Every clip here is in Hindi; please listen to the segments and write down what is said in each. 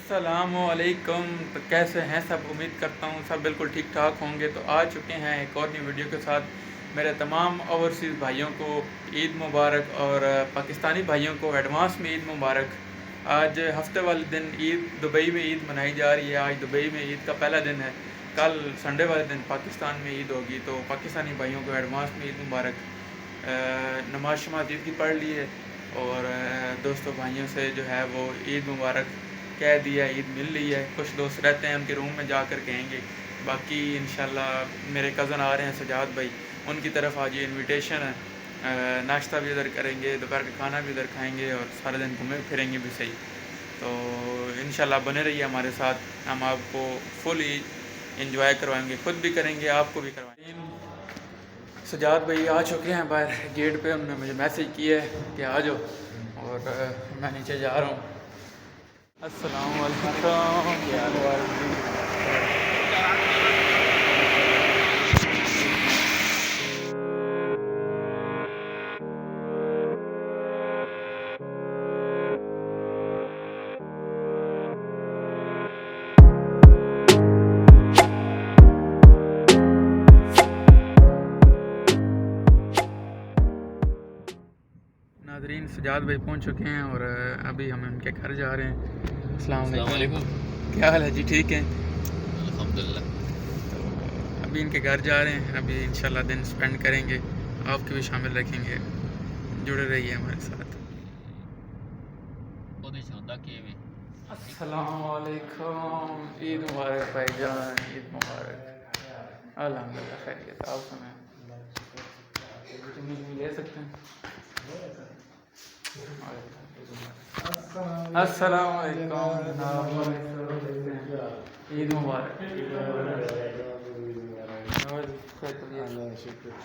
अस्सलाम वालेकुम। तो कैसे हैं सब? उम्मीद करता हूँ सब बिल्कुल ठीक ठाक होंगे। तो आ चुके हैं एक और नई वीडियो के साथ। मेरे तमाम ओवरसीज़ भाइयों को ईद मुबारक और पाकिस्तानी भाइयों को एडवांस में ईद मुबारक। आज हफ्ते वाले दिन ईद दुबई में ईद मनाई जा रही है। आज दुबई में ईद का पहला दिन है। कल संडे वाले दिन पाकिस्तान में ईद होगी। तो पाकिस्तानी भाइयों को एडवांस में ईद मुबारक। नमाज शमाज ईद की पढ़ ली है और दोस्तों भाइयों से जो है वो ईद मुबारक कह दिया, ईद मिल रही है। कुछ दोस्त रहते हैं उनके रूम में जाकर कहेंगे। बाकी इंशाल्लाह मेरे कज़न आ रहे हैं सजाद भाई, उनकी तरफ आज ये इन्विटेशन है। नाश्ता भी इधर करेंगे, दोपहर का खाना भी इधर खाएंगे और सारा दिन घूमे फिरेंगे भी सही। तो इंशाल्लाह बने रहिए हमारे साथ, हम आपको फुली इंजॉय करवाएंगे, खुद भी करेंगे, आपको भी करवाएंगे। सजाद भाई आ चुके हैं बाहर गेट पे, उन्होंने मुझे मैसेज किया है कि आ जाओ और मैं नीचे जा रहा हूँ। अस्सलाम वालेकुम। नाज़रीन सजाद भाई पहुंच चुके हैं और अभी हम उनके घर जा रहे हैं। अस्सलाम वालेकुम। क्या हाल है जी? ठीक है अल्हम्दुलिल्लाह। तो अभी इनके घर जा रहे हैं। अभी इंशाल्लाह दिन स्पेंड करेंगे, आपके भी शामिल रखेंगे। जुड़े रहिए हमारे साथ। अस्सलाम वालेकुम। ईद मुबारक भाईजान, ईद मुबारक। अल्हम्दुलिल्लाह खैरियत। आप सुनाएं, ले सकते हैं? अस्सलाम वालेकुम। ईद मुबारक।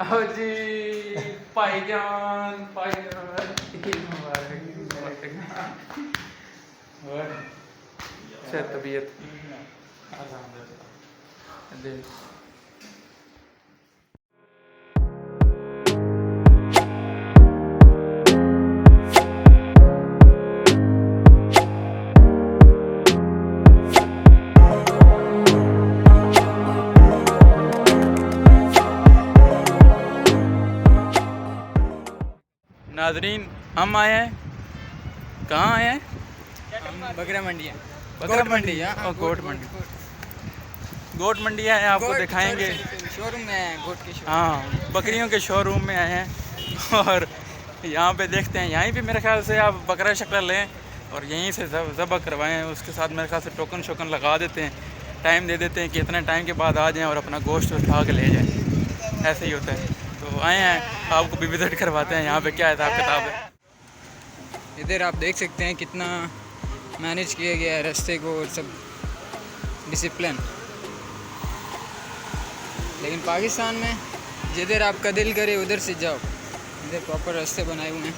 आओ जी भाईजान, भाईजान ईद मुबारक। और से तबीयत अल्हम्दुलिल्लाह। नाजरीन हम आए हैं, कहाँ आए हैं? बकरा मंडी है, बकरा मंडी और गोट मंडी। गोट मंडी आए हैं, आपको दिखाएंगे। शोरूम में है, गोट के शोरूम। हाँ, बकरियों के शोरूम में आए हैं और यहाँ पे देखते हैं। यहीं पे मेरे ख्याल से आप बकरा शक्ल लें और यहीं से ज़बह करवाएं। उसके साथ मेरे ख्याल से टोकन शोकन लगा देते हैं, टाइम दे देते हैं कि इतने टाइम के बाद आ जाएँ और अपना गोश्त उठा के ले जाएँ। ऐसे ही होता है। तो आए हैं, आपको भी विज़िट करवाते हैं यहाँ पे क्या हिसाब किताब है। इधर आप देख सकते हैं कितना मैनेज किया गया है रास्ते को और सब डिसिप्लिन। लेकिन पाकिस्तान में जिधर आपका दिल करे उधर से जाओ, इधर प्रॉपर रास्ते बनाए हुए हैं।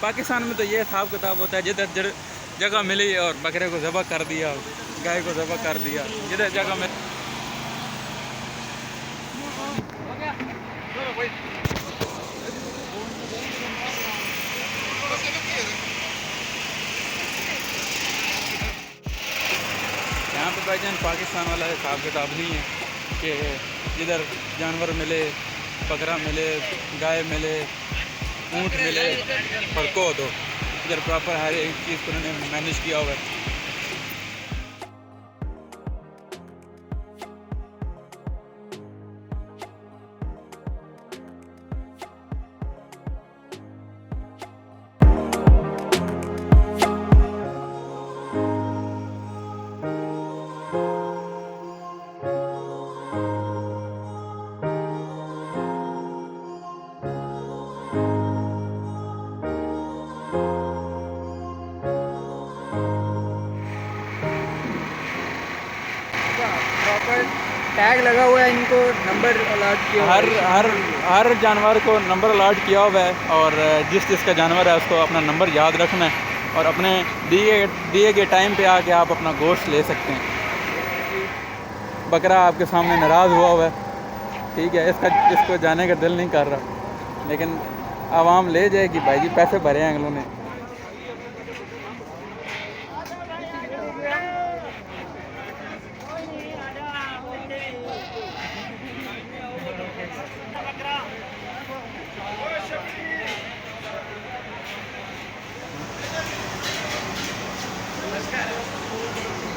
पाकिस्तान में तो ये हिसाब किताब होता है, जिधर जगह मिली और बकरे को ज़बह कर दिया, गाय को ज़बह कर दिया, जिधर जगह में। यहाँ पे भाईजान पाकिस्तान वाला हिसाब किताब नहीं है कि जिधर जानवर मिले, बकरा मिले, गाय मिले, ऊँट मिले और को दो। इधर प्रॉपर हर एक चीज़ को उन्होंने मैनेज किया हुआ है। टैग लगा हुआ है, इनको नंबर अलॉट किया हर हर हर जानवर को नंबर अलॉट किया हुआ है और जिसका जानवर है उसको अपना नंबर याद रखना है और अपने दिए गए टाइम पे आके आप अपना गोश्त ले सकते हैं। बकरा आपके सामने नाराज़ हुआ है, ठीक है, इसको जाने का दिल नहीं कर रहा, लेकिन आवाम ले जाएगी भाई जी, पैसे भरे हैं अगलों ने।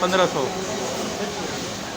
1500.